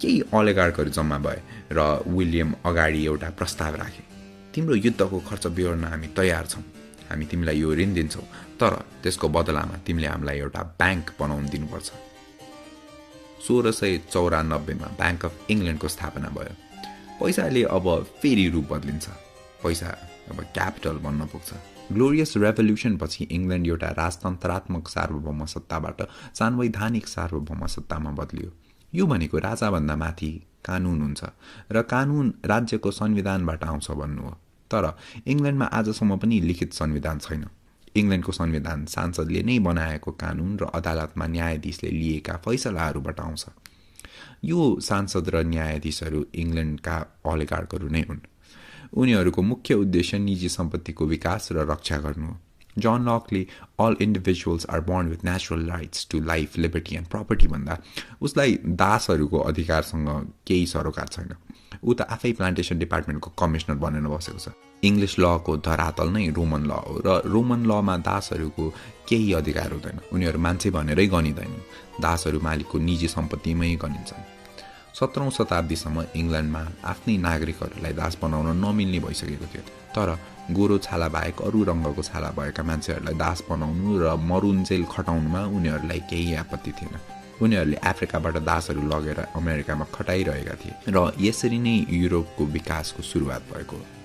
केही ओलिगार्कहरू जम्मा भए र विलियम अगाडि एउटा प्रस्ताव राखे। तिम्रो युद्धको खर्च बिहोर्न हामी तयार छौँ। हामी तिमीलाई यो ऋण दिन्छौँ, तर त्यसको बदलामा तिमीले हामीलाई एउटा ब्याङ्क बनाउन दिनुपर्छ। 1694 ब्याङ्क अफ इङ्ल्यान्डको स्थापना भयो। पैसाले अब फेरि रूप बदलिन्छ। पैसा अब क्यापिटल बन्न पुग्छ। ग्लोरियस रेभोल्युसन पछि इङ्ल्यान्ड एउटा राजतन्त्रात्मक सार्वभौम सत्ताबाट सांवैधानिक सार्वभौम सत्तामा बदलियो। यो भनेको राजाभन्दा माथि कानुन हुन्छ र कानुन राज्यको संविधानबाट आउँछ भन्नु हो। तर इङ्ल्यान्डमा आजसम्म पनि लिखित संविधान छैन। इङ्ल्यान्डको संविधान सांसदले नै बनाएको कानुन र अदालतमा न्यायाधीशले लिएका फैसलाहरूबाट आउँछ। यो सांसद र न्यायाधीशहरू इङ्ल्यान्डका ओलिगार्कहरू नै हुन्। उनीहरूको मुख्य उद्देश्य निजी सम्पत्तिको विकास र रक्षा गर्नु हो। जन लकले all individuals are born with natural rights to life, liberty and property भन्दा उसलाई दासहरूको अधिकारसँग केही सरोकार छैन। ऊ त आफै प्लान्टेसन डिपार्टमेन्टको कमिसनर बनेर बसेको छ। इङ्ग्लिस लको धरातल नै रोमन ल हो र रोमन लमा दासहरूको केही अधिकार हुँदैन। उनीहरू मान्छे भनेरै गनिँदैनन्। दासहरू मालिकको निजी सम्पत्तिमै गनिन्छन्। 17औं शताब्दीसम्म इङ्ल्यान्डमा आफ्नै नागरिकहरूलाई दास बनाउन नमिल्ने भइसकेको थियो। तर गोरो छाला बाहेक अरू रङ्गको छाला भएका मान्छेहरूलाई दास बनाउनु र मरुन्जेल खटाउनुमा उनीहरूलाई केही आपत्ति थिएन। उनीहरूले अफ्रिकाबाट दासहरू लगेर अमेरिकामा खटाइरहेका थिए र यसरी नै युरोपको विकासको सुरुवात भएको हो।